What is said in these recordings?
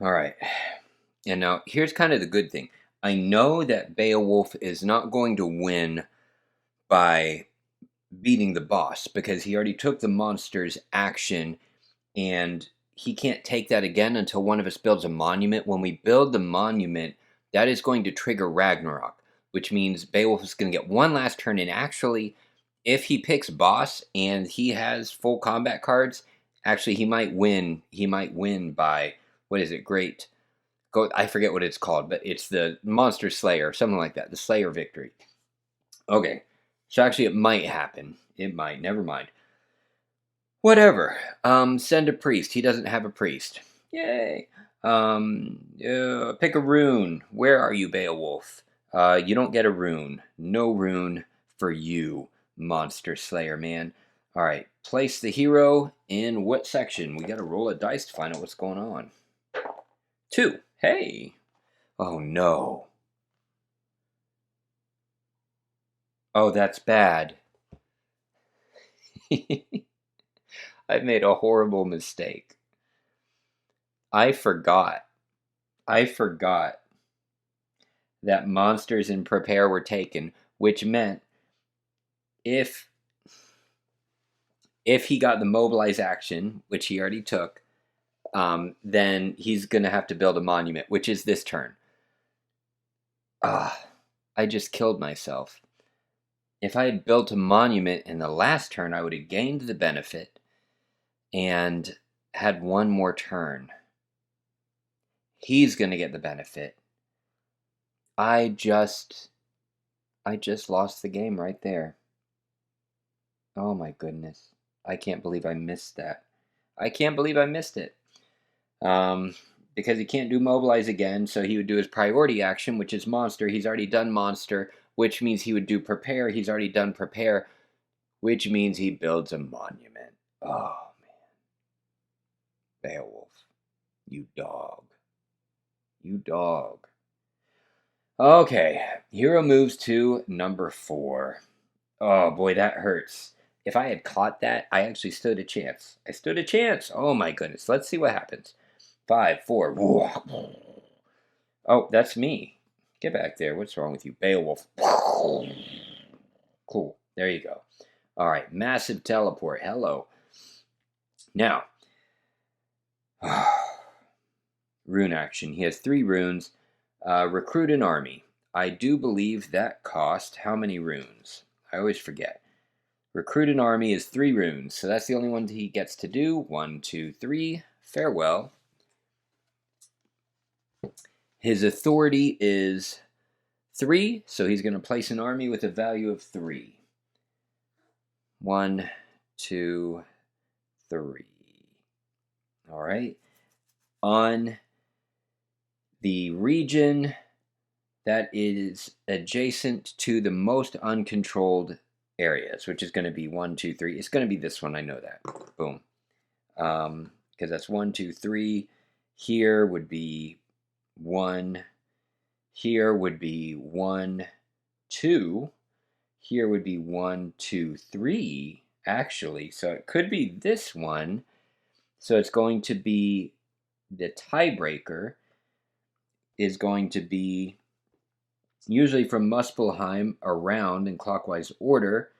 All right. And now here's kind of the good thing. I know that Beowulf is not going to win by beating the boss because he already took the monster's action and he can't take that again until one of us builds a monument. When we build the monument, that is going to trigger Ragnarok, which means Beowulf is going to get one last turn. And actually, if he picks boss and he has full combat cards, actually he might win. He might win by what is it? Great. Go. I forget what it's called, but it's the Monster Slayer, something like that. The Slayer victory. Okay. So actually, it might happen. It might. Never mind. Whatever. Send a priest. He doesn't have a priest. Yay. Pick a rune. Where are you, Beowulf? You don't get a rune. No rune for you, Monster Slayer man. All right. Place the hero in what section? We got to roll a dice to find out what's going on. 2. Hey. Oh no. Oh, that's bad. I've made a horrible mistake. I forgot. I forgot that monsters in prepare were taken, which meant if he got the mobilize action, which he already took, then he's gonna have to build a monument, which is this turn. Ah, I just killed myself. If I had built a monument in the last turn, I would have gained the benefit and had one more turn. He's gonna get the benefit. I just lost the game right there. Oh my goodness. I can't believe I missed that. I can't believe I missed it. Because he can't do mobilize again, so he would do his priority action, which is monster. He's already done monster, which means he would do prepare. He's already done prepare, which means he builds a monument. Oh man. Beowulf. You dog. You dog. Okay. Hero moves to number 4. Oh boy, that hurts. If I had caught that, I actually stood a chance. I stood a chance. Oh my goodness. Let's see what happens. 5, 4. Oh, that's me. Get back there. What's wrong with you? Beowulf. Cool. There you go. All right. Massive teleport. Hello. Now, rune action. He has 3 runes. Recruit an army. I do believe that cost how many runes? I always forget. Recruit an army is 3 runes, so that's the only one he gets to do. 1, 2, 3. Farewell. His authority is 3, so he's going to place an army with a value of 3. 1, 2, 3. All right. On the region that is adjacent to the most uncontrolled areas, which is going to be 1, 2, 3. It's going to be this one. I know that. Boom. Because that's 1, 2, 3. Here would be 1. Here would be 1, 2. Here would be 1, 2, 3. Actually, so it could be this one. So it's going to be the tiebreaker is going to be usually from Muspelheim around in clockwise order,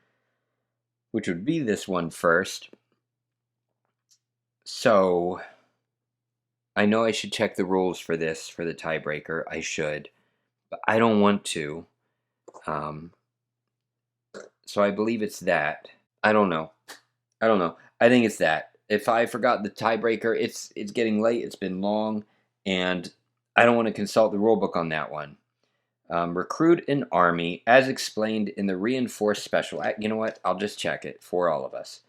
which would be this one first. So I know I should check the rules for this, for the tiebreaker. I should, but I don't want to. So I believe it's that. I don't know. I think it's that. If I forgot the tiebreaker, it's getting late. It's been long, and I don't want to consult the rulebook on that one. Recruit an army, as explained in the reinforced special. You know what? I'll just check it for all of us.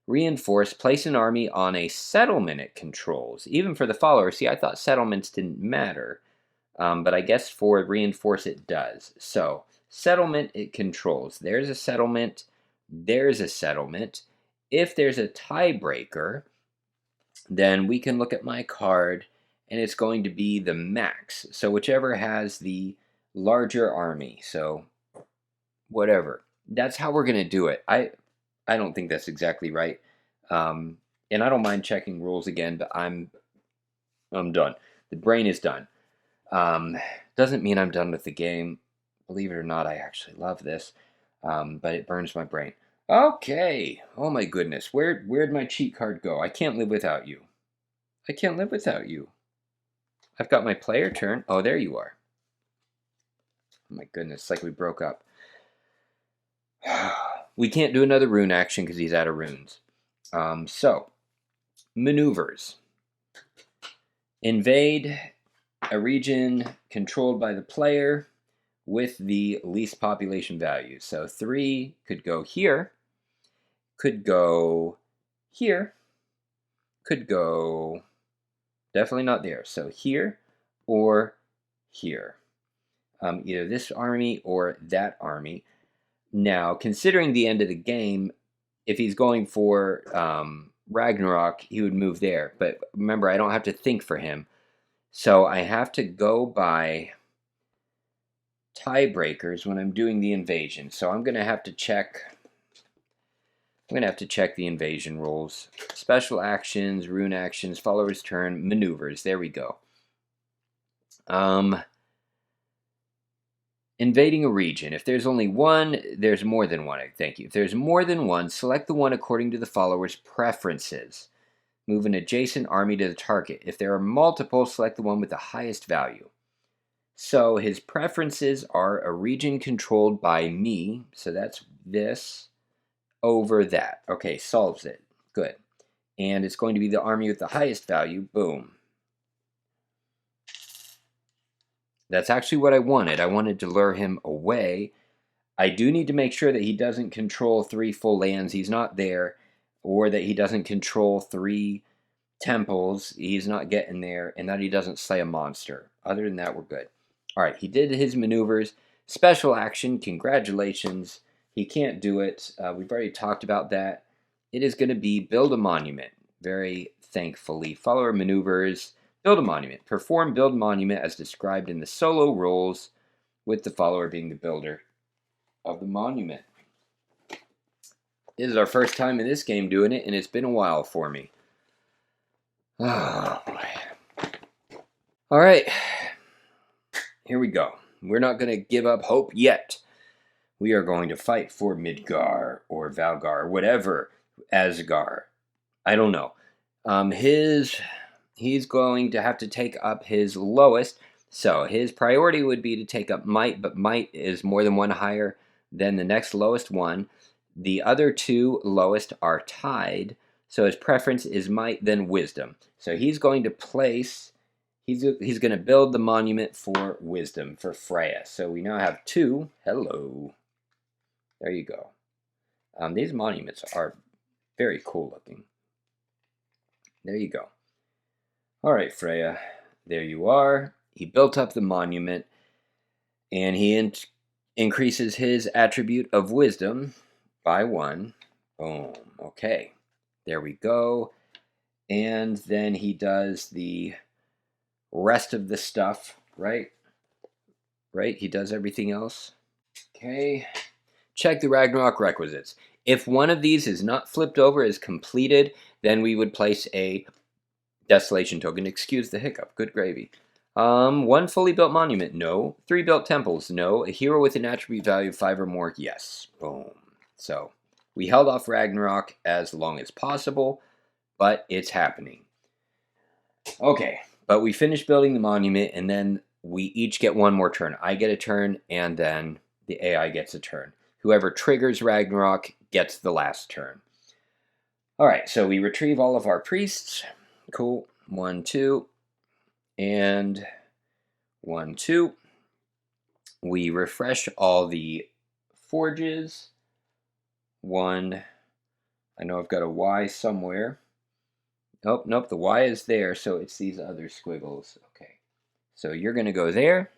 Reinforce, place an army on a settlement it controls. Even for the follower. See, I thought settlements didn't matter. But I guess for reinforce it does. So, settlement it controls. There's a settlement. There's a settlement. If there's a tiebreaker, then we can look at my card, and it's going to be the max. So whichever has the larger army. So whatever. That's how we're going to do it. I don't think that's exactly right. And I don't mind checking rules again, but I'm done. The brain is done. Doesn't mean I'm done with the game. Believe it or not, I actually love this, but it burns my brain. Okay. Oh my goodness. Where'd my cheat card go? I can't live without you. I can't live without you. I've got my player turn. Oh, there you are. Oh my goodness, it's like we broke up. We can't do another rune action because he's out of runes. So, maneuvers. Invade a region controlled by the player with the least population value. So 3 could go here, could go here, could go definitely not there. So here or here. Either this army or that army. Now, considering the end of the game, if he's going for Ragnarok, he would move there. But remember, I don't have to think for him. So I have to go by tiebreakers when I'm doing the invasion. So I'm going to have to check. I'm going to have to check the invasion rules. Special actions, rune actions, follower's turn, maneuvers. There we go. Invading a region. If there's only one, there's more than one. Thank you. If there's more than one, select the one according to the follower's preferences. Move an adjacent army to the target. If there are multiple, select the one with the highest value. So his preferences are a region controlled by me. So that's this over that. Okay, solves it. Good. And it's going to be the army with the highest value. Boom. That's actually what I wanted. I wanted to lure him away. I do need to make sure that he doesn't control 3 full lands. He's not there. Or that he doesn't control 3 temples. He's not getting there. And that he doesn't slay a monster. Other than that, we're good. All right, he did his maneuvers. Special action, congratulations. He can't do it. We've already talked about that. It is going to be build a monument. Very thankfully. Follower maneuvers. Build a monument. Perform build monument as described in the solo rules, with the follower being the builder of the monument. This is our first time in this game doing it, and it's been a while for me. Oh, boy. All right. Here we go. We're not going to give up hope yet. We are going to fight for Midgar or Valgar, whatever. Asgar. I don't know. He's going to have to take up his lowest. So his priority would be to take up might, but might is more than one higher than the next lowest one. The other 2 lowest are tied. So his preference is might, then wisdom. So he's going to place, he's going to build the monument for wisdom, for Freya. So we now have 2. Hello. There you go. These monuments are very cool looking. There you go. All right, Freya, there you are. He built up the monument, and he increases his attribute of wisdom by 1. Boom. Okay, there we go. And then he does the rest of the stuff, right? Right? He does everything else. Okay. Check the Ragnarok requisites. If one of these is not flipped over as completed, then we would place a Desolation token. Excuse the hiccup. Good gravy. 1 fully built monument. No. 3 built temples. No. A hero with an attribute value of 5 or more. Yes. Boom. So we held off Ragnarok as long as possible, but it's happening. Okay. But we finished building the monument, and then we each get 1 more turn. I get a turn, and then the AI gets a turn. Whoever triggers Ragnarok gets the last turn. All right. So we retrieve all of our priests. Cool. 1, 2, and 1, 2. We refresh all the forges. 1. I know I've got a Y somewhere. Oh, nope, the Y is there, so it's these other squiggles. Okay. So you're going to go there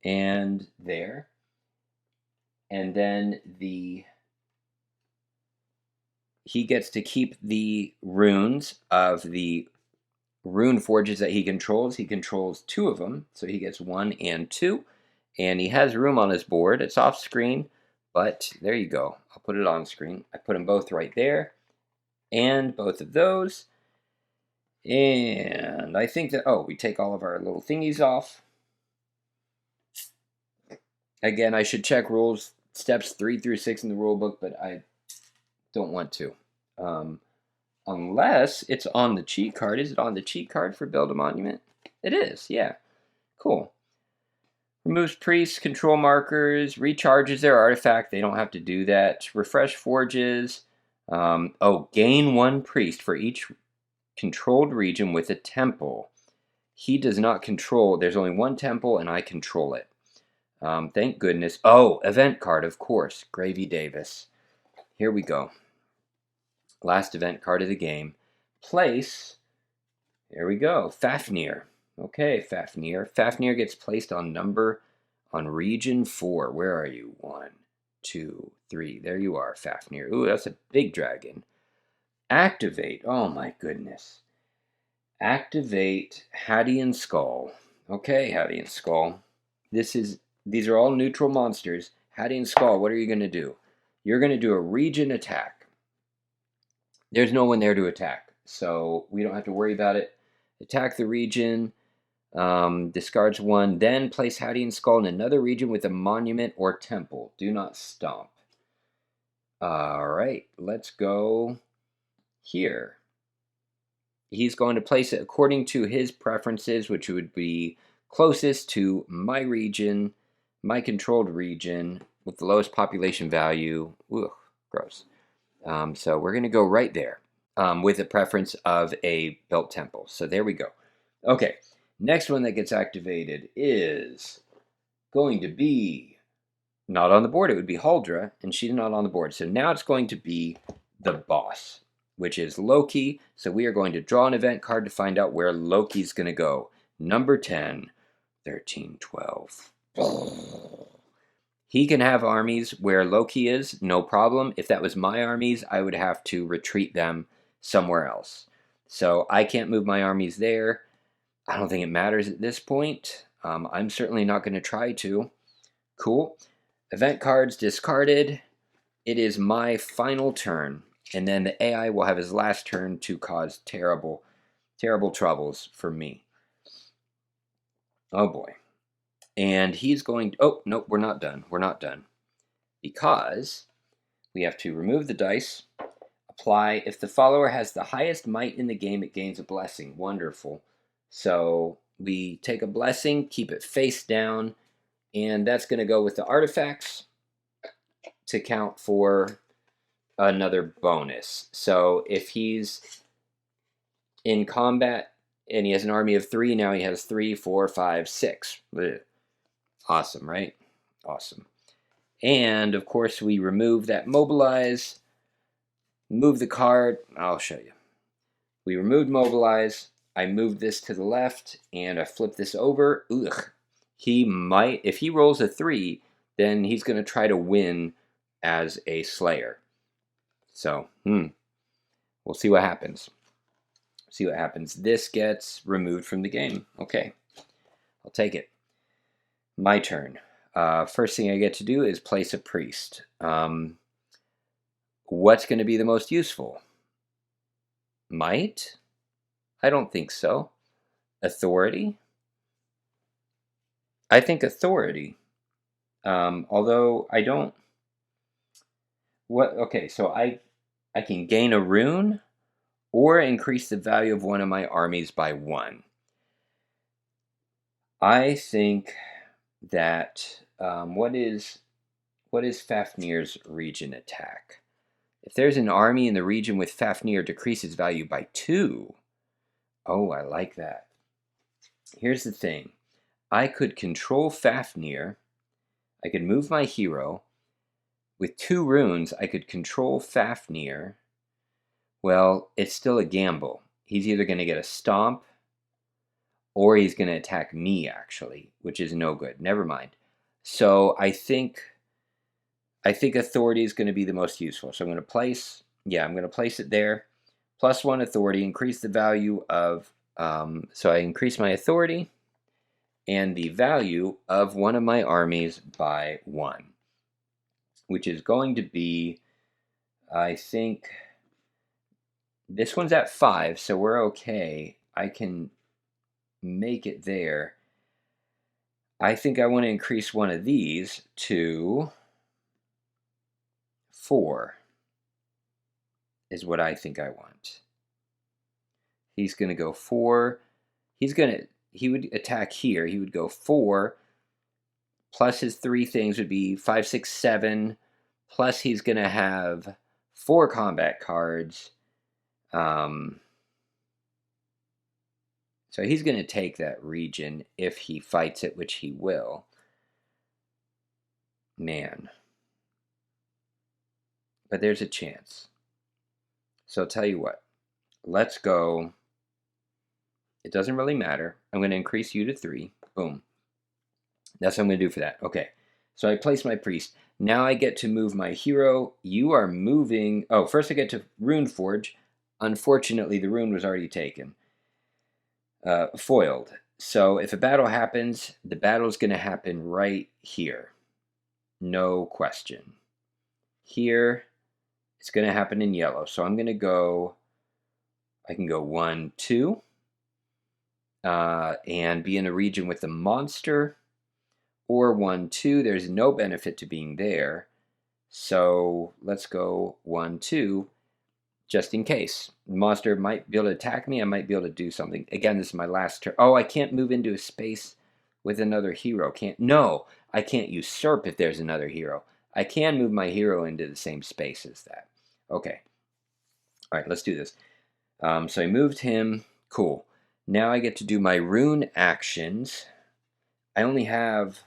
and there. And then he gets to keep the runes of the rune forges that he controls. He controls 2 of them, so he gets 1 and 2. And he has room on his board. It's off screen, but there you go. I'll put it on screen. I put them both right there, and both of those. And I think that, oh, we take all of our little thingies off. Again, I should check rules, steps 3 through 6 in the rule book, but I don't want to. Unless it's on the cheat card. Is it on the cheat card for Build a Monument? It is, yeah. Cool. Removes priests, control markers, recharges their artifact. They don't have to do that. Refresh forges. Gain 1 priest for each controlled region with a temple. He does not control. There's only 1 temple, and I control it. Thank goodness. Oh, event card, of course. Gravy Davis. Here we go. Last event card of the game. Place. There we go. Fafnir. Okay, Fafnir. Fafnir gets placed on region 4. Where are you? 1, 2, 3. There you are, Fafnir. Ooh, that's a big dragon. Activate. Oh my goodness. Activate Hadean Skull. Okay, Hadean Skull. These are all neutral monsters. Hadean Skull, what are you going to do? You're going to do a region attack. There's no one there to attack, so we don't have to worry about it. Attack the region, discards 1, then place Hadean Skull in another region with a monument or temple. Do not stomp. Alright, let's go here. He's going to place it according to his preferences, which would be closest to my region, my controlled region, with the lowest population value. Ugh, gross. So we're going to go right there with a preference of a built temple. So there we go. Okay, next one that gets activated is going to be not on the board. It would be Huldra, and she's not on the board. So now it's going to be the boss, which is Loki. So we are going to draw an event card to find out where Loki's going to go. Number 10, 13, 12. He can have armies where Loki is, no problem. If that was my armies, I would have to retreat them somewhere else. So I can't move my armies there. I don't think it matters at this point. I'm certainly not going to try to. Cool. Event cards discarded. It is my final turn. And then the AI will have his last turn to cause terrible, terrible troubles for me. Oh boy. And he's going to, oh, nope, we're not done. We're not done. Because we have to remove the dice, apply. If the follower has the highest might in the game, it gains a blessing. Wonderful. So we take a blessing, keep it face down, and that's going to go with the artifacts to count for another bonus. So if he's in combat and he has an army of 3, now he has 3, 4, 5, 6. Ugh. Awesome, right? Awesome. And of course we remove that mobilize, move the card. I'll show you. We removed mobilize. I moved this to the left and I flip this over. Ugh. He might, if he rolls a 3, then he's going to try to win as a slayer. So, we'll see what happens. See what happens. This gets removed from the game. Okay, I'll take it. My turn. First thing I get to do is place a priest. What's going to be the most useful? Might? I don't think so. Authority? I think authority. Although I don't. What? Okay, so I can gain a rune or increase the value of one of my armies by 1. I think that what is Fafnir's region attack? If there's an army in the region with Fafnir, decreases value by 2. Oh, I like that. Here's the thing. I could control Fafnir. I could move my hero. With 2 runes, I could control Fafnir. Well, it's still a gamble. He's either going to get a stomp or he's going to attack me, actually, which is no good. Never mind. So I think authority is going to be the most useful. So I'm going to place it there. +1 authority, increase the value of, so I increase my authority and the value of one of my armies by 1, which is going to be, I think, This one's at 5, so we're okay. I can make it there. I think I want to increase one of these to 4 is what I think I want. He's going to go 4. He would attack here. He would go 4 plus his 3 things would be 5, 6, 7. Plus he's going to have 4 combat cards. So he's going to take that region if he fights it, which he will. Man. But there's a chance. So I'll tell you what. Let's go. It doesn't really matter. I'm going to increase you to 3. Boom. That's what I'm going to do for that. Okay. So I place my priest. Now I get to move my hero. You are moving. Oh, first I get to Rune Forge. Unfortunately, the rune was already taken. Foiled. So if a battle happens, the battle's going to happen right here. No question. Here, it's going to happen in yellow. So I'm going to go, I can go 1, 2, and be in a region with a monster, or 1, 2. There's no benefit to being there. So let's go 1, 2, just in case. The monster might be able to attack me. I might be able to do something. Again, this is my last turn. Oh, I can't move into a space with another hero. No, I can't usurp if there's another hero. I can move my hero into the same space as that. Okay. All right, let's do this. So I moved him. Cool. Now I get to do my rune actions. I only have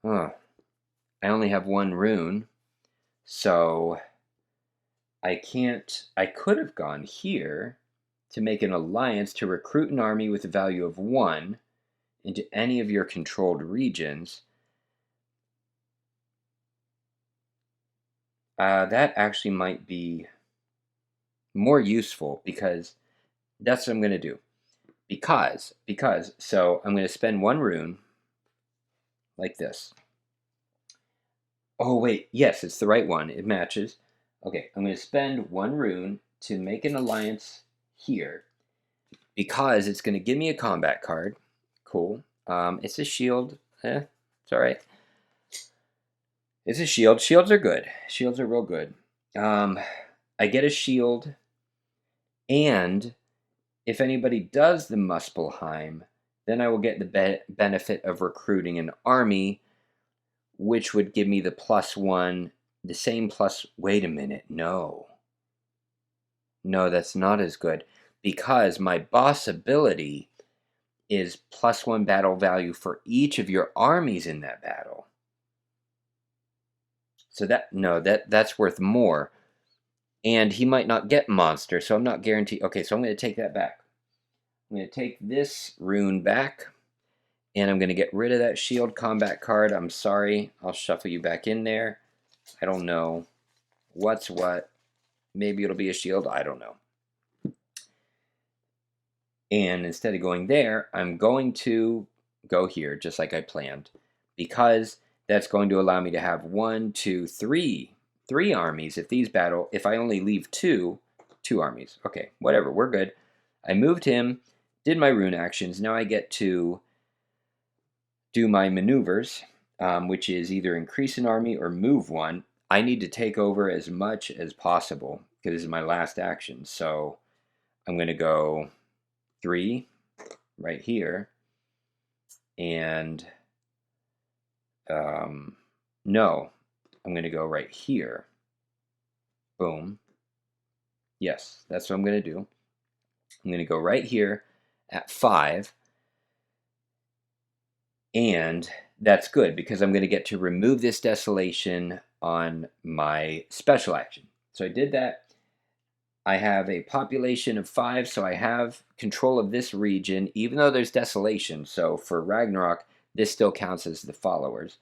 1 rune. So I could have gone here to make an alliance to recruit an army with a value of 1 into any of your controlled regions. That actually might be more useful because that's what I'm going to do. So I'm going to spend 1 rune like this. Oh, wait. Yes, it's the right one. It matches. Okay, I'm going to spend 1 rune to make an alliance here because it's going to give me a combat card. Cool. It's a shield. It's all right. It's a shield. Shields are good. Shields are real good. I get a shield, and if anybody does the Muspelheim, then I will get the benefit of recruiting an army, which would give me the +1, the same plus. Wait a minute. No, that's not as good because my boss ability is +1 battle value for each of your armies in that battle. So that's worth more. And he might not get monster, so I'm not guaranteed. Okay, so I'm going to take that back. I'm going to take this rune back, and I'm going to get rid of that shield combat card. I'm sorry. I'll shuffle you back in there. I don't know what's what. Maybe it'll be a shield. I don't know. And instead of going there, I'm going to go here, just like I planned, because that's going to allow me to have 1, 2, 3 armies. If I only leave 2 armies. Okay, whatever, we're good. I moved him, did my rune actions. Now I get to do my maneuvers, which is either increase an army or move 1. I need to take over as much as possible because this is my last action. So I'm going to go 3 right here, and no, I'm going to go right here. Boom. Yes, that's what I'm going to do. I'm going to go right here at 5, and that's good because I'm going to get to remove this desolation on my special action. So I did that. I have a population of 5, so I have control of this region, even though there's desolation. So for Ragnarok, this still counts as the followers.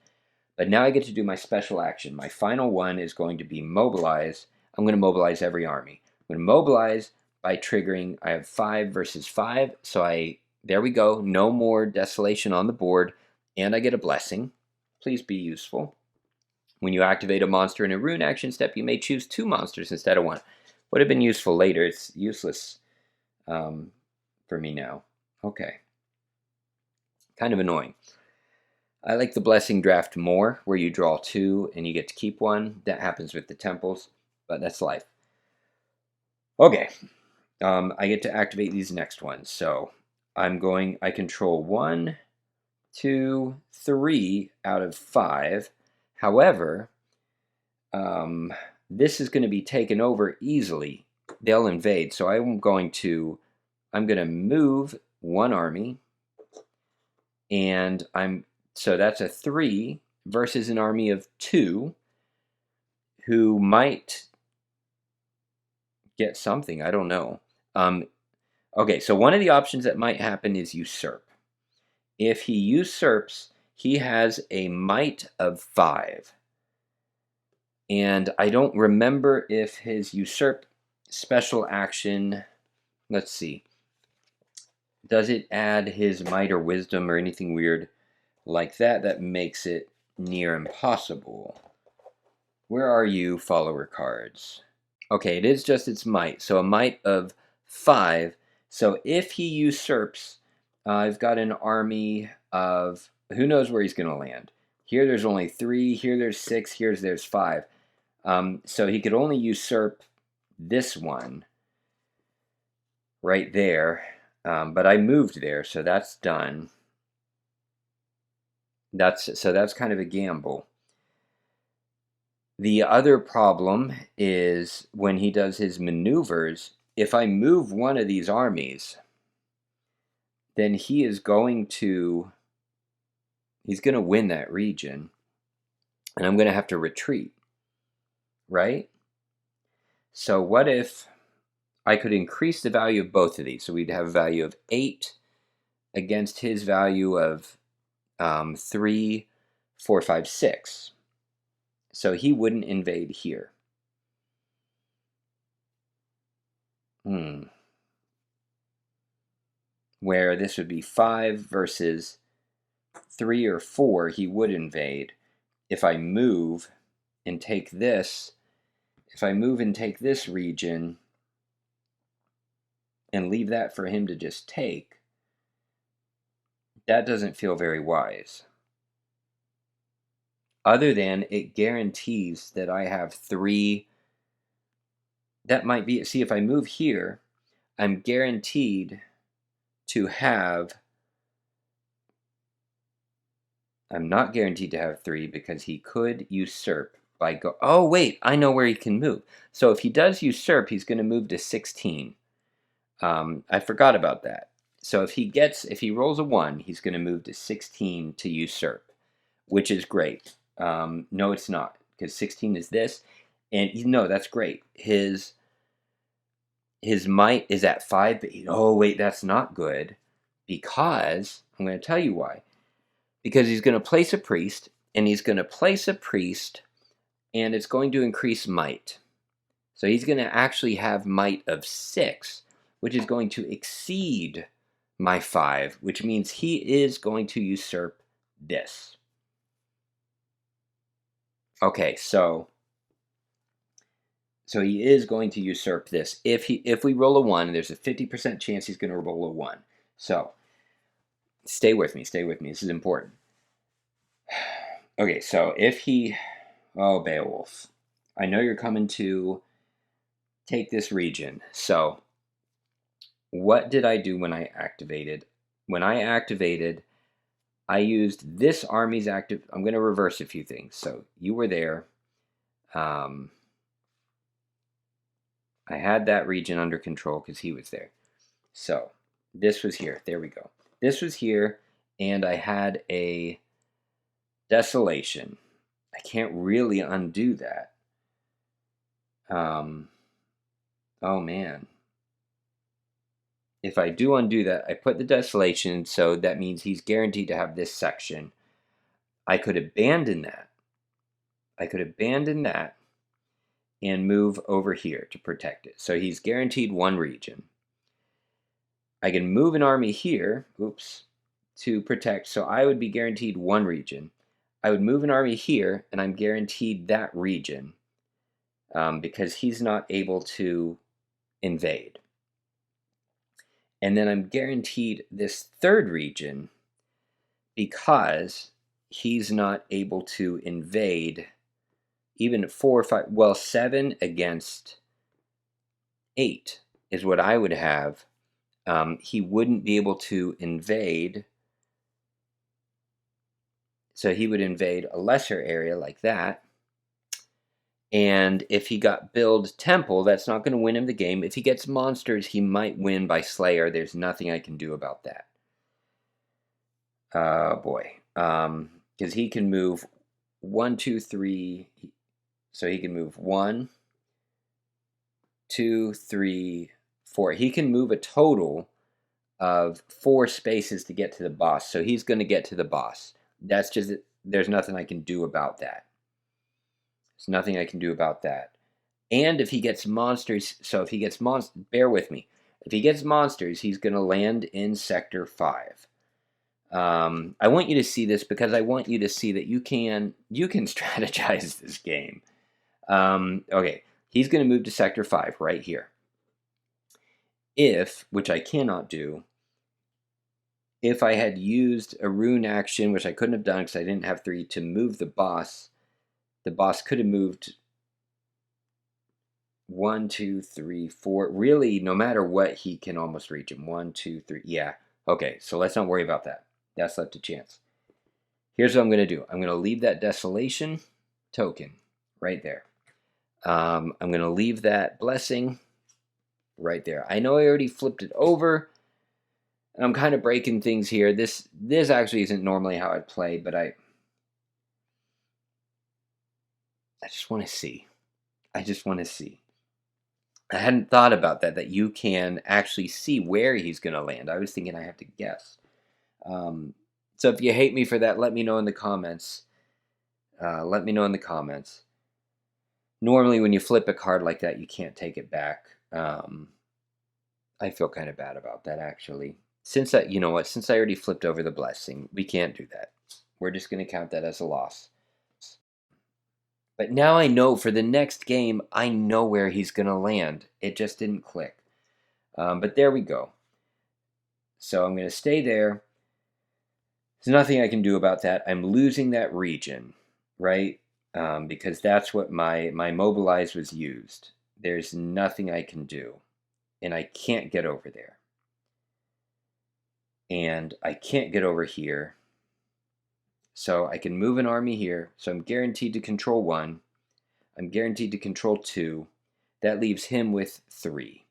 But now I get to do my special action. My final one is going to be mobilize. I'm going to mobilize every army. I'm going to mobilize by triggering. I have 5 versus 5, so there we go. No more desolation on the board, and I get a blessing. Please be useful. When you activate a monster in a rune action step, you may choose 2 monsters instead of 1. Would have been useful later. It's useless for me now. Okay. Kind of annoying. I like the blessing draft more, where you draw 2 and you get to keep 1. That happens with the temples, but that's life. Okay. I get to activate these next ones. So I control 1, 2, 3 out of 5. However, this is going to be taken over easily. They'll invade. So I'm going to move 1 army, and so that's a 3 versus an army of 2 who might get something. I don't know. Okay, so one of the options that might happen is usurp. If he usurps, he has a might of 5. And I don't remember if his usurp special action, let's see, does it add his might or wisdom or anything weird like that makes it near impossible? Where are you, follower cards? Okay, it is just its might, so a might of 5. So if he usurps, I've got an army of, who knows where he's going to land. Here there's only 3, here there's 6, there's 5. So he could only usurp this one right there, but I moved there, so that's done. That's kind of a gamble. The other problem is when he does his maneuvers, if I move one of these armies, then he's going to win that region, and I'm going to have to retreat, right? So what if I could increase the value of both of these? So we'd have a value of 8 against his value of 3, 4, 5, 6. So he wouldn't invade here. Where this would be 5 versus 3 or 4, he would invade. If I move and take this, region and leave that for him to just take, that doesn't feel very wise. Other than it guarantees that I have 3. That might be, see, if I move here, I'm guaranteed to have, I'm not guaranteed to have 3 because he could usurp by oh wait, I know where he can move. So if he does usurp, he's going to move to 16. I forgot about that. So if he rolls a 1, he's going to move to 16 to usurp, which is great. No, it's not, because 16 is this, and no, that's great. His might is at 5, but oh wait, that's not good, because I'm going to tell you why. Because he's going to place a priest, and it's going to increase might. So he's going to actually have might of 6, which is going to exceed my 5, which means he is going to usurp this. Okay, so he is going to usurp this. If we roll a 1, there's a 50% chance he's going to roll a 1. So stay with me. This is important. Okay, so if he, oh, Beowulf, I know you're coming to take this region. So what did I do when I activated? When I activated, I used this army's active. I'm going to reverse a few things. So you were there. I had that region under control because he was there. So this was here. There we go. This was here, and I had a desolation. I can't really undo that. Oh man. If I do undo that, I put the desolation, so that means he's guaranteed to have this section. I could abandon that. And move over here to protect it. So he's guaranteed 1 region. I can move an army here, to protect, so I would be guaranteed 1 region. I would move an army here, and I'm guaranteed that region. because he's not able to invade. And then I'm guaranteed this third region because he's not able to invade even at 4 or 5. Well, 7 against 8 is what I would have. He wouldn't be able to invade. So he would invade a lesser area like that. And if he got build temple, that's not going to win him the game. If he gets monsters, he might win by Slayer. There's nothing I can do about that. Boy. Because he can move 1, 2, 3. So he can move 1, 2, 3, 4. He can move a total of 4 spaces to get to the boss. So he's going to get to the boss. That's just, there's nothing I can do about that. There's nothing I can do about that. And if he gets monsters, so if he gets monsters, bear with me. If he gets monsters, he's going to land in Sector 5. I want you to see this because I want you to see that you can strategize this game. Okay, he's going to move to Sector 5 right here. If, which I cannot do, if I had used a rune action, which I couldn't have done because I didn't have 3, to move the boss could have moved 1, 2, 3, 4. Really, no matter what, he can almost reach him. 1, 2, 3. Yeah. Okay, so let's not worry about that. That's left to chance. Here's what I'm going to do. I'm going to leave that desolation token right there. I'm going to leave that blessing right there. I know I already flipped it over. And I'm kind of breaking things here. This actually isn't normally how I'd play, but I just want to see. I just want to see. I hadn't thought about that you can actually see where he's going to land. I was thinking I have to guess. So if you hate me for that, let me know in the comments. Let me know in the comments. Normally when you flip a card like that, you can't take it back. I feel kind of bad about that, actually. Since you know what? Since I already flipped over the blessing, we can't do that. We're just going to count that as a loss. But now I know for the next game, I know where he's going to land. It just didn't click. But there we go. So I'm going to stay there. There's nothing I can do about that. I'm losing that region, right? Because that's what my mobilize was used. There's nothing I can do. And I can't get over there. And I can't get over here. So I can move an army here. So I'm guaranteed to control 1. I'm guaranteed to control 2. That leaves him with 3.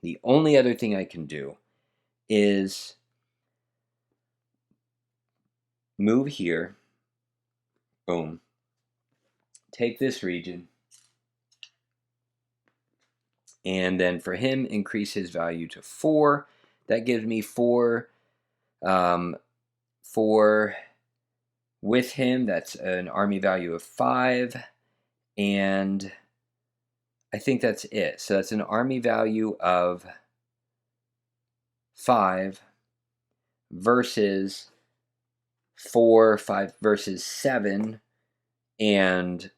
The only other thing I can do is move here. Boom. Take this region. And then for him, increase his value to 4. That gives me 4. 4 with him. That's an army value of 5. And I think that's it. So that's an army value of 5 versus 4, 5 versus 7, and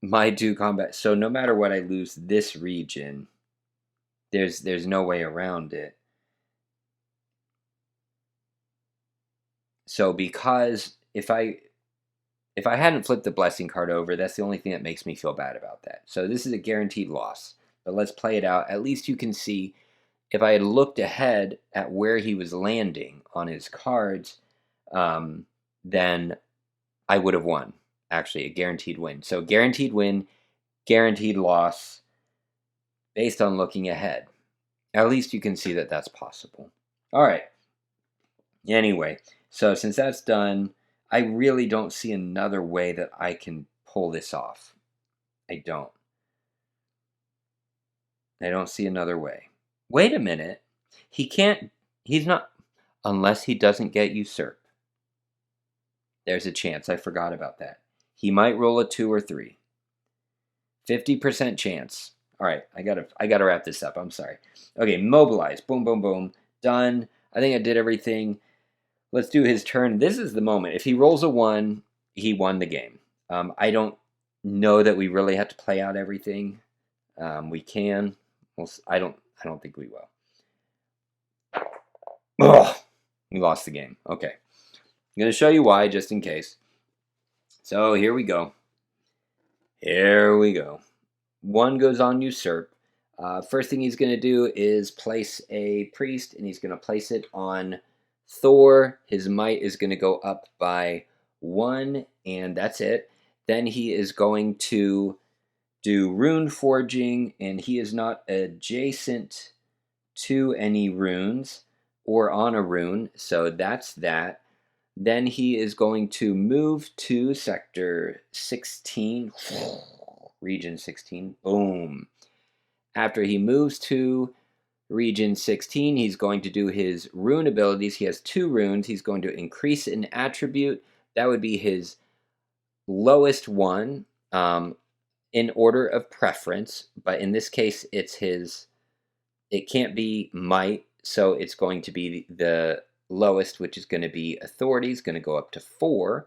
my 2 combat. So no matter what, I lose this region. There's no way around it. So because if I hadn't flipped the blessing card over, that's the only thing that makes me feel bad about that. So this is a guaranteed loss. But let's play it out. At least you can see if I had looked ahead at where he was landing on his cards, then I would have won. Actually, a guaranteed win. So guaranteed win, guaranteed loss based on looking ahead. At least you can see that that's possible. All right. Anyway, so since that's done, I really don't see another way that I can pull this off. I don't see another way. Wait a minute. He's not, unless he doesn't get usurp. There's a chance. I forgot about that. He might roll a 2 or 3. 50% chance. All right, I gotta wrap this up. I'm sorry. Okay, mobilize. Boom, boom, boom. Done. I think I did everything. Let's do his turn. This is the moment. If he rolls a 1, he won the game. I don't know that we really have to play out everything. We can. I don't think we will. Ugh, we lost the game. Okay. I'm going to show you why, just in case. So here we go. Here we go. One goes on usurp. First thing he's going to do is place a priest, and he's going to place it on Thor. His might is going to go up by 1, and that's it. Then he is going to do rune forging, and he is not adjacent to any runes or on a rune, so that's that. Then he is going to move to sector 16, region 16. Boom. After he moves to region 16, he's going to do his rune abilities. He has 2 runes. He's going to increase an attribute. That would be his lowest one in order of preference, but in this case, it can't be might, so it's going to be the lowest, which is going to be authority, is going to go up to 4.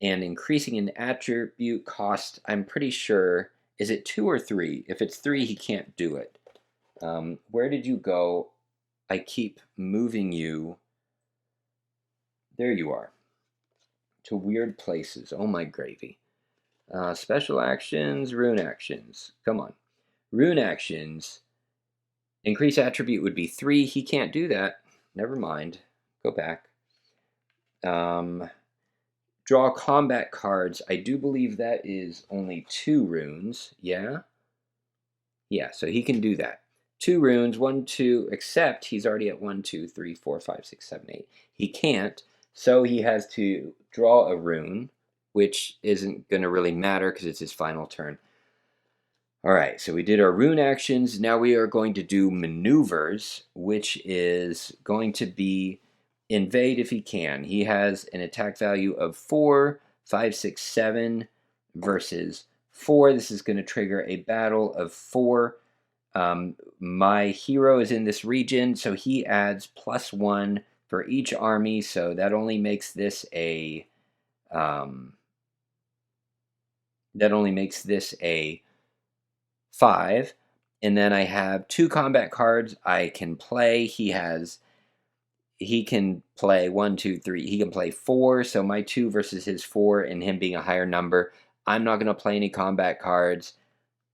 And increasing an attribute cost, I'm pretty sure, is it 2 or 3? If it's 3, he can't do it. Where did you go? I keep moving you. There you are. To weird places. Oh my gravy. Special actions, rune actions. Come on. Rune actions. Increase attribute would be 3. He can't do that. Never mind. Go back. Draw combat cards. I do believe that is only 2 runes. Yeah? Yeah, so he can do that. 2 runes, 1, 2, except he's already at 1, 2, 3, 4, 5, 6, 7, 8. He can't, so he has to draw a rune, which isn't going to really matter because it's his final turn. All right, so we did our rune actions. Now we are going to do maneuvers, which is going to be invade if he can. He has an attack value of 4, 5, 6, 7 versus 4. This is going to trigger a battle of 4. My hero is in this region, so he adds +1 for each army, so that only makes this a 5. And then I have 2 combat cards I can play. He can play 1, 2, 3. He can play 4, so my 2 versus his 4, and him being a higher number. I'm not going to play any combat cards.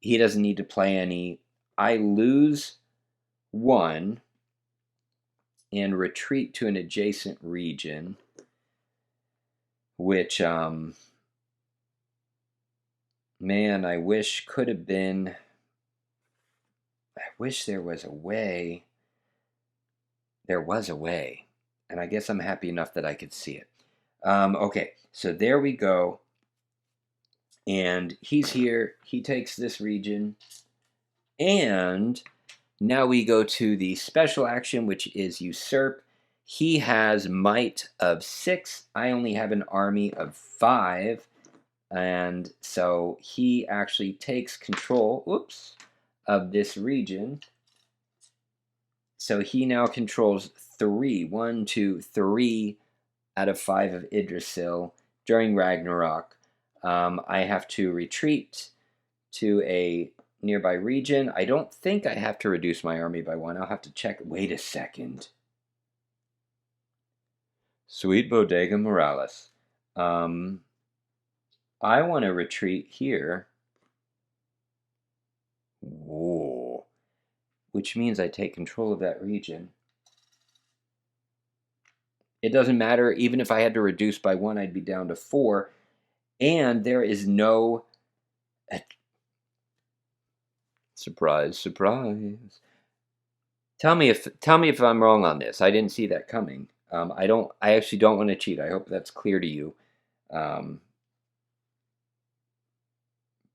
He doesn't need to play any. I lose 1 and retreat to an adjacent region, which, man, I wish could have been. I wish there was a way. There was a way, and I guess I'm happy enough that I could see it. Okay, so there we go. And he's here. He takes this region. And now we go to the special action, which is usurp. He has might of 6. I only have an army of 5. And so he actually takes control, of this region. So he now controls 3. 1, 2, 3 out of 5 of Yggdrasil during Ragnarok. I have to retreat to a nearby region. I don't think I have to reduce my army by 1. I'll have to check. Wait a second. Sweet Bodega Morales. I want to retreat here. Whoa. Which means I take control of that region. It doesn't matter. Even if I had to reduce by 1, I'd be down to 4. And there is no... Surprise, surprise. Tell me if I'm wrong on this. I didn't see that coming. I actually don't want to cheat. I hope that's clear to you.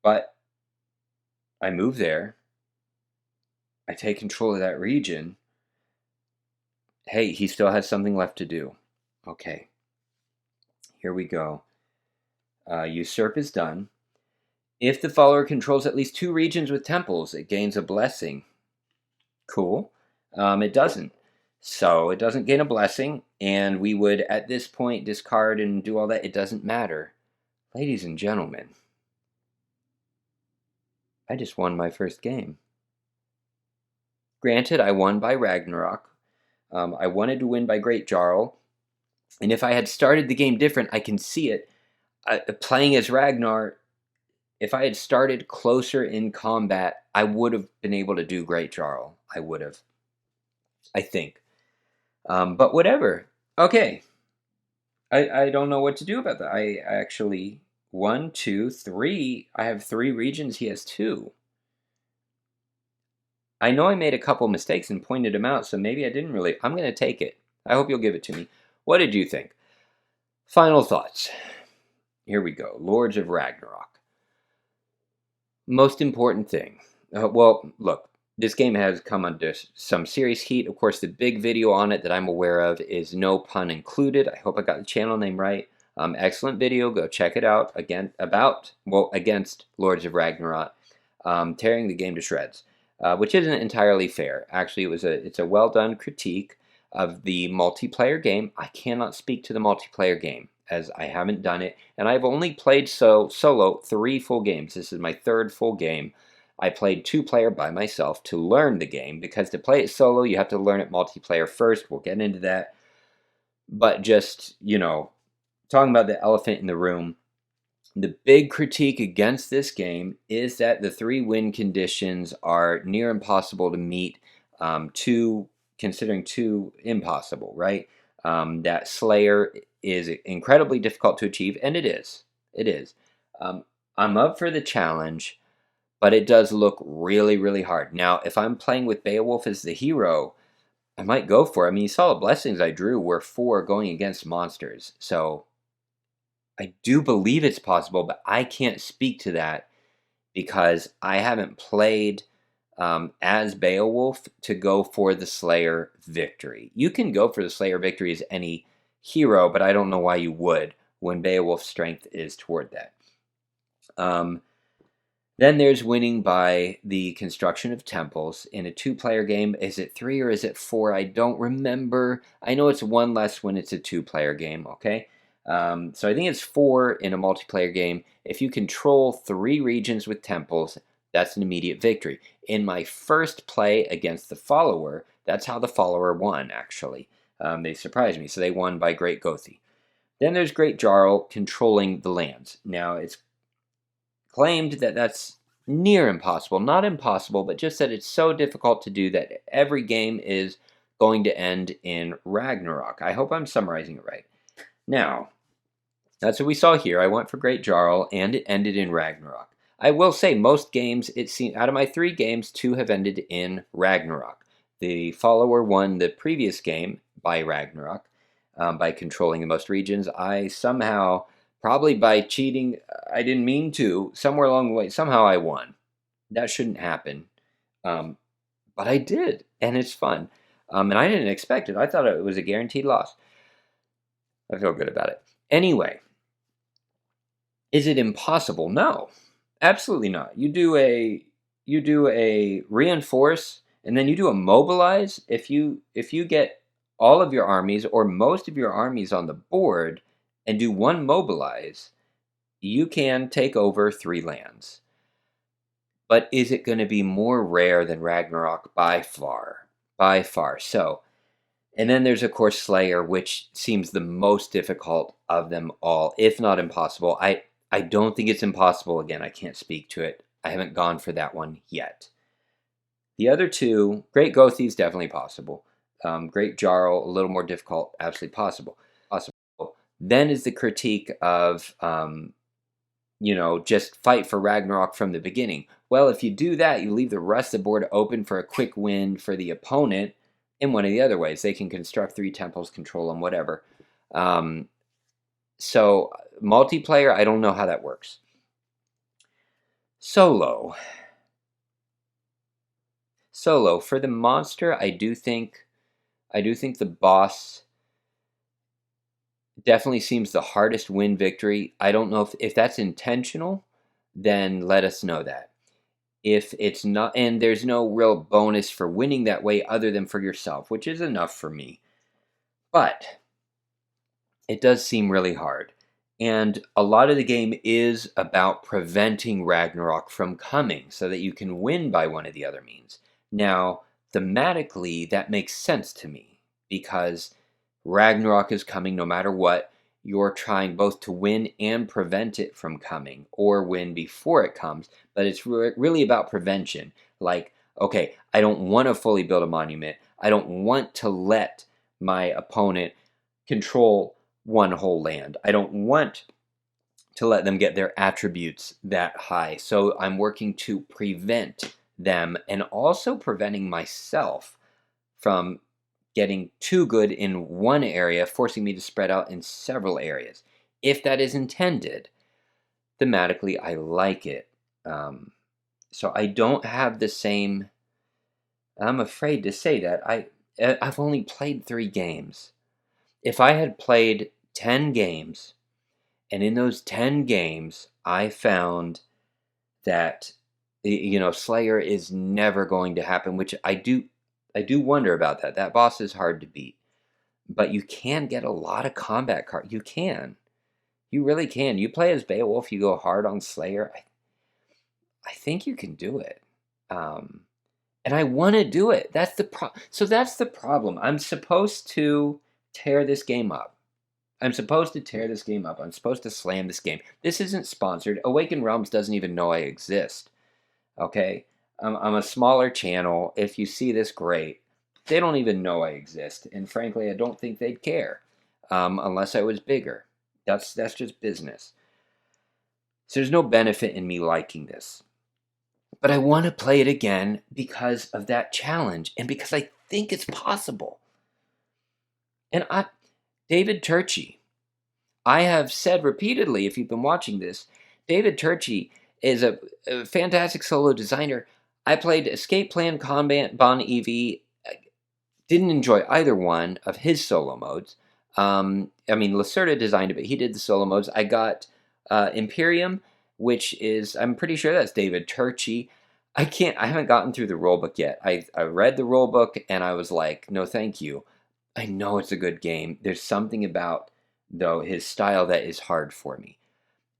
But I move there. I take control of that region. Hey, he still has something left to do. Okay. Here we go. Usurp is done. If the follower controls at least 2 regions with temples, it gains a blessing. Cool. It doesn't. So it doesn't gain a blessing, and we would, at this point, discard and do all that. It doesn't matter. Ladies and gentlemen, I just won my first game. Granted, I won by Ragnarok. I wanted to win by Great Jarl. And if I had started the game different, I can see it. Playing as Ragnar, if I had started closer in combat, I would have been able to do Great Jarl. I would have, I think. But whatever. Okay. I don't know what to do about that. I actually, one, two, three. I have 3 regions. He has 2. I know I made a couple mistakes and pointed them out, so maybe I didn't really. I'm going to take it. I hope you'll give it to me. What did you think? Final thoughts. Here we go. Lords of Ragnarok. Most important thing. Well, look, this game has come under some serious heat. Of course, the big video on it that I'm aware of is No Pun Included. I hope I got the channel name right. Excellent video. Go check it out. Again, against Lords of Ragnarok, tearing the game to shreds, which isn't entirely fair. Actually, it's a well done critique of the multiplayer game. I cannot speak to the multiplayer game, as I haven't done it, and I've only played solo 3 full games. This is my 3rd full game. I played 2-player by myself to learn the game, because to play it solo, you have to learn it multiplayer first. We'll get into that. But just, talking about the elephant in the room, the big critique against this game is that the 3 win conditions are near impossible to meet, considering 2 impossible, right? That Slayer is incredibly difficult to achieve, and it is. It is. I'm up for the challenge, but it does look really, really hard. Now, if I'm playing with Beowulf as the hero, I might go for it. I mean, you saw the blessings I drew were 4 going against monsters. So I do believe it's possible, but I can't speak to that because I haven't played as Beowulf to go for the Slayer victory. You can go for the Slayer victory as any hero, but I don't know why you would when Beowulf's strength is toward that. Then there's winning by the construction of temples in a 2-player game. Is it 3 or is it 4? I don't remember. I know it's 1 less when it's a 2-player game, okay? So I think it's 4 in a multiplayer game. If you control 3 regions with temples, that's an immediate victory. In my first play against the Follower, that's how the Follower won, actually. They surprised me, so they won by Great Gothi. Then there's Great Jarl controlling the lands. Now, it's claimed that that's near impossible. Not impossible, but just that it's so difficult to do that every game is going to end in Ragnarok. I hope I'm summarizing it right. Now, that's what we saw here. I went for Great Jarl, and it ended in Ragnarok. I will say, most games, it seems, out of my 3 games, 2 have ended in Ragnarok. The Follower won the previous game by Ragnarok, by controlling the most regions. I somehow, probably by cheating, I didn't mean to, somewhere along the way, somehow I won. That shouldn't happen. But I did, and it's fun. And I didn't expect it. I thought it was a guaranteed loss. I feel good about it. Anyway, is it impossible? No, absolutely not. You do a reinforce, and then you do a mobilize. If you get all of your armies or most of your armies on the board and do 1 mobilize, you can take over 3 lands. But is it going to be more rare than Ragnarok? By far. By far. So, and then there's, of course, Slayer, which seems the most difficult of them all, if not impossible. I don't think it's impossible. Again, I can't speak to it. I haven't gone for that one yet. The other 2, Great Gothi is definitely possible. Great Jarl, a little more difficult, absolutely possible. Then is the critique of, just fight for Ragnarok from the beginning. Well, if you do that, you leave the rest of the board open for a quick win for the opponent in one of the other ways. They can construct 3 temples, control them, whatever. So multiplayer, I don't know how that works. Solo, for the monster, I do think the boss definitely seems the hardest win victory. I don't know if that's intentional, then let us know that. If it's not, and there's no real bonus for winning that way other than for yourself, which is enough for me. But it does seem really hard. And a lot of the game is about preventing Ragnarok from coming so that you can win by one of the other means. Now, thematically, that makes sense to me because Ragnarok is coming no matter what. You're trying both to win and prevent it from coming, or win before it comes. But it's really about prevention. Like, okay, I don't want to fully build a monument. I don't want to let my opponent control one whole land. I don't want to let them get their attributes that high. So I'm working to prevent them and also preventing myself from getting too good in one area, forcing me to spread out in several areas. If that is intended, thematically, I like it. So I don't have the same. I'm afraid to say that I've only played 3 games. If I had played 10 games, and in those 10 games, I found that Slayer is never going to happen, which I do wonder about that. That boss is hard to beat. But you can get a lot of combat cards. You can. You really can. You play as Beowulf, you go hard on Slayer. I think you can do it. And I want to do it. So that's the problem. I'm supposed to tear this game up. I'm supposed to tear this game up. I'm supposed to slam this game. This isn't sponsored. Awakened Realms doesn't even know I exist. Okay? I'm a smaller channel. If you see this, great. They don't even know I exist. And frankly, I don't think they'd care. Unless I was bigger. That's just business. So there's no benefit in me liking this. But I want to play it again because of that challenge and because I think it's possible. And David Turczi, I have said repeatedly, if you've been watching this, David Turczi is a fantastic solo designer. I played Escape Plan, Combat, Bon EV. Didn't enjoy either one of his solo modes. Lacerda designed it, but he did the solo modes. I got Imperium, which is, I'm pretty sure that's David Turczi. I haven't gotten through the rulebook yet. I read the rulebook and I was like, no, thank you. I know it's a good game. There's something about, though, his style that is hard for me.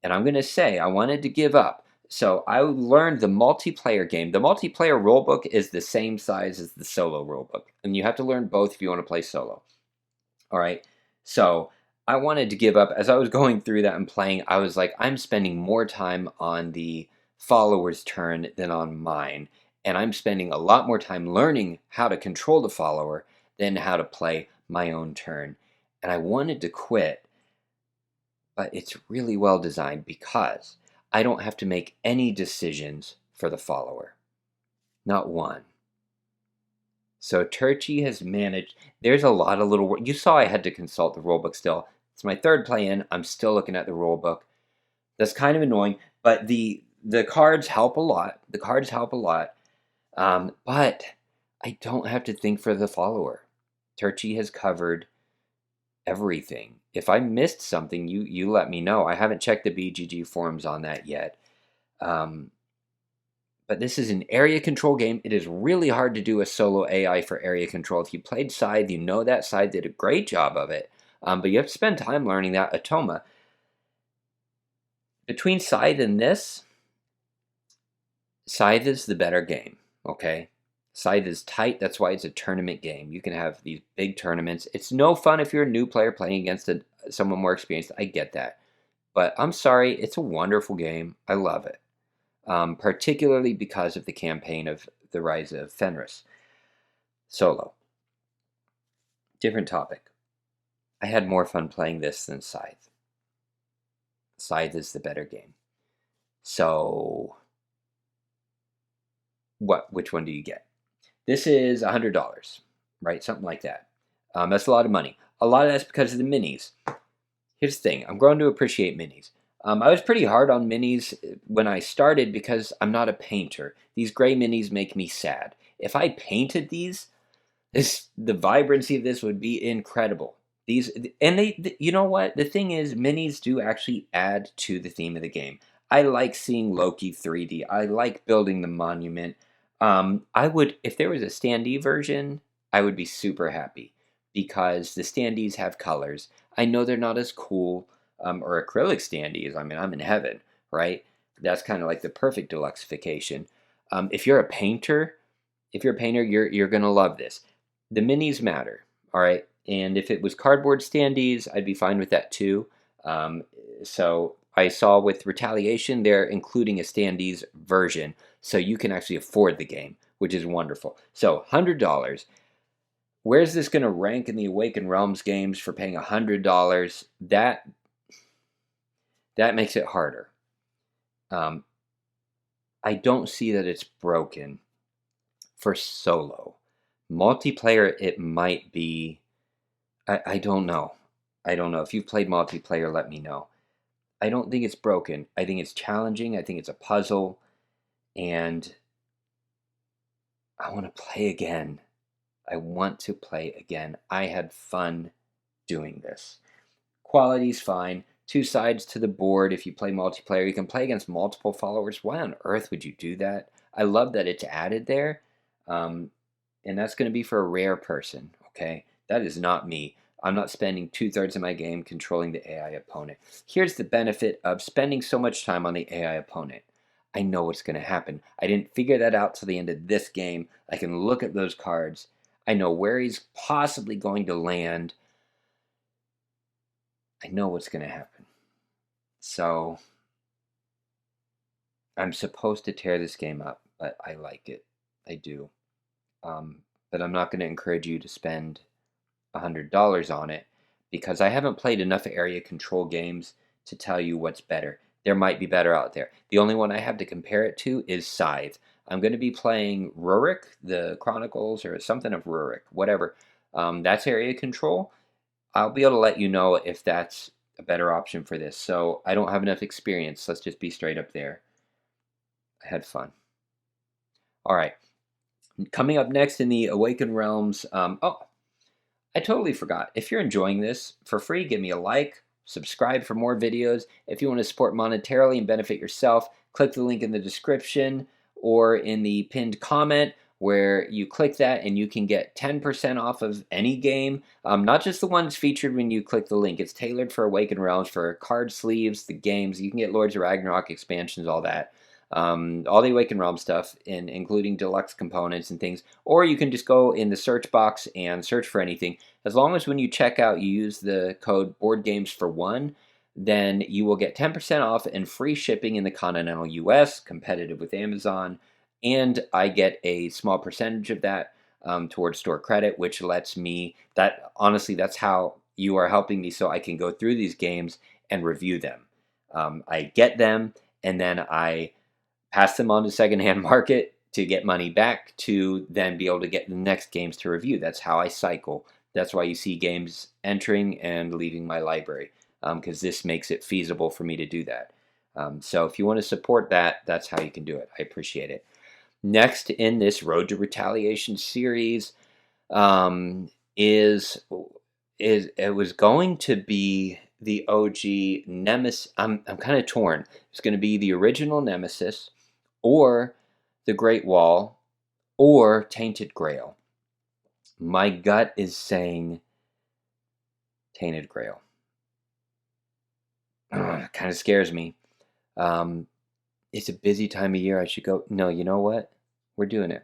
And I'm going to say, I wanted to give up. So I learned the multiplayer game. The multiplayer rulebook is the same size as the solo rulebook. And you have to learn both if you want to play solo. All right. So I wanted to give up. As I was going through that and playing, I was like, I'm spending more time on the follower's turn than on mine. And I'm spending a lot more time learning how to control the follower than how to play my own turn. And I wanted to quit, but it's really well designed because I don't have to make any decisions for the follower. Not one. So Turczi has managed. There's a lot of little work. You saw I had to consult the rulebook still. It's my third play in. I'm still looking at the rulebook. That's kind of annoying, but the cards help a lot. The cards help a lot. But I don't have to think for the follower. Turczi has covered everything. If I missed something, you let me know. I haven't checked the BGG forums on that yet. But this is an area control game. It is really hard to do a solo AI for area control. If you played Scythe, you know that Scythe did a great job of it. But you have to spend time learning that. Atoma. Between Scythe and this, Scythe is the better game, okay? Scythe is tight. That's why it's a tournament game. You can have these big tournaments. It's no fun if you're a new player playing against someone more experienced. I get that. But I'm sorry. It's a wonderful game. I love it. Particularly because of the campaign of the Rise of Fenris. Solo. Different topic. I had more fun playing this than Scythe. Scythe is the better game. So, which one do you get? This is $100, right? Something like that. That's a lot of money. A lot of that's because of the minis. Here's the thing. I'm growing to appreciate minis. I was pretty hard on minis when I started because I'm not a painter. These gray minis make me sad. If I painted these, the vibrancy of this would be incredible. You know what? The thing is, minis do actually add to the theme of the game. I like seeing Loki 3D. I like building the monument. If there was a standee version, I would be super happy because the standees have colors. I know they're not as cool. or acrylic standees, I mean, I'm in heaven, right? That's kind of like the perfect deluxification. If you're a painter, you're gonna love this. The minis matter, all right. And if it was cardboard standees, I'd be fine with that too. Um, so I saw with Retaliation, they're including a standees version, so you can actually afford the game, which is wonderful. So $100. Where's this going to rank in the Awakened Realms games for paying $100? That makes it harder. Um, I don't see that it's broken for solo. Multiplayer, it might be. I don't know. I don't know. If you've played multiplayer, let me know. I don't think it's broken. I think it's challenging. I think it's a puzzle. And I want to play again. I want to play again. I had fun doing this. Quality's fine. Two sides to the board. If you play multiplayer, you can play against multiple followers. Why on earth would you do that? I love that it's added there. And that's going to be for a rare person, okay? That is not me. I'm not spending 2/3 of my game controlling the AI opponent. Here's the benefit of spending so much time on the AI opponent. I know what's going to happen. I didn't figure that out till the end of this game. I can look at those cards. I know where he's possibly going to land. I know what's going to happen. So I'm supposed to tear this game up, but I like it. I do. But I'm not going to encourage you to spend $100 on it because I haven't played enough area control games to tell you what's better. There might be better out there. The only one I have to compare it to is Scythe. I'm going to be playing Rurik, the Chronicles, or something of Rurik, whatever. That's area control. I'll be able to let you know if that's a better option for this. So I don't have enough experience. Let's just be straight up there. I had fun. All right. Coming up next in the Awakened Realms. I totally forgot. If you're enjoying this, for free, give me a like, subscribe for more videos. If you want to support monetarily and benefit yourself, click the link in the description or in the pinned comment where you click that and you can get 10% off of any game. Not just the ones featured when you click the link. It's tailored for Awakened Realms for card sleeves, the games. You can get Lords of Ragnarok expansions, all that. All the Awakened Realm stuff, including deluxe components and things. Or you can just go in the search box and search for anything. As long as when you check out you use the code BoardGames4One, then you will get 10% off and free shipping in the continental US, competitive with Amazon. And I get a small percentage of that towards store credit, which lets me, that honestly, that's how you are helping me so I can go through these games and review them. I get them and then I pass them on to secondhand market to get money back to then be able to get the next games to review. That's how I cycle. That's why you see games entering and leaving my library because this makes it feasible for me to do that. So if you want to support that, that's how you can do it. I appreciate it. Next in this Road to Retaliation series is it was going to be the OG Nemesis. I'm kind of torn. It's going to be the original Nemesis, or the Great Wall, or Tainted Grail. My gut is saying Tainted Grail. Kind of scares me. It's a busy time of year. I should go. No, you know what? We're doing it.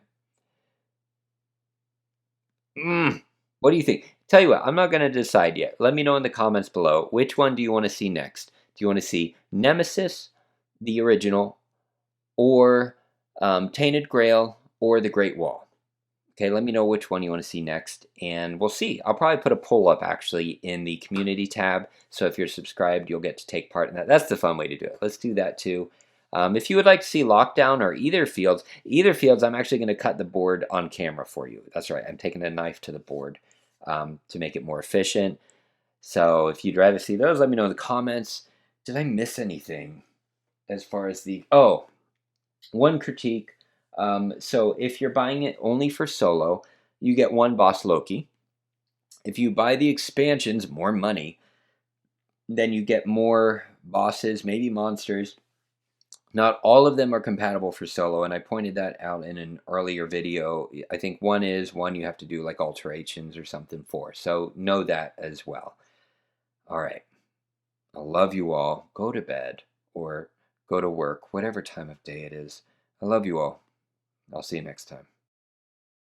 What do you think? Tell you what, I'm not going to decide yet. Let me know in the comments below. Which one do you want to see next? Do you want to see Nemesis, the original, or Tainted Grail, or the Great Wall? Okay, let me know which one you want to see next, and we'll see. I'll probably put a poll up, actually, in the community tab, so if you're subscribed, you'll get to take part in that. That's the fun way to do it. Let's do that, too. If you would like to see Lockdown or either fields, I'm actually going to cut the board on camera for you. That's right, I'm taking a knife to the board to make it more efficient. So if you'd rather see those, let me know in the comments. Did I miss anything as far as the... Oh, one critique. So if you're buying it only for solo, you get one boss Loki. If you buy the expansions, more money, then you get more bosses, maybe monsters. Not all of them are compatible for solo, and I pointed that out in an earlier video. I think one you have to do like alterations or something for. So know that as well. All right. I love you all. Go to bed or go to work, whatever time of day it is. I love you all. I'll see you next time.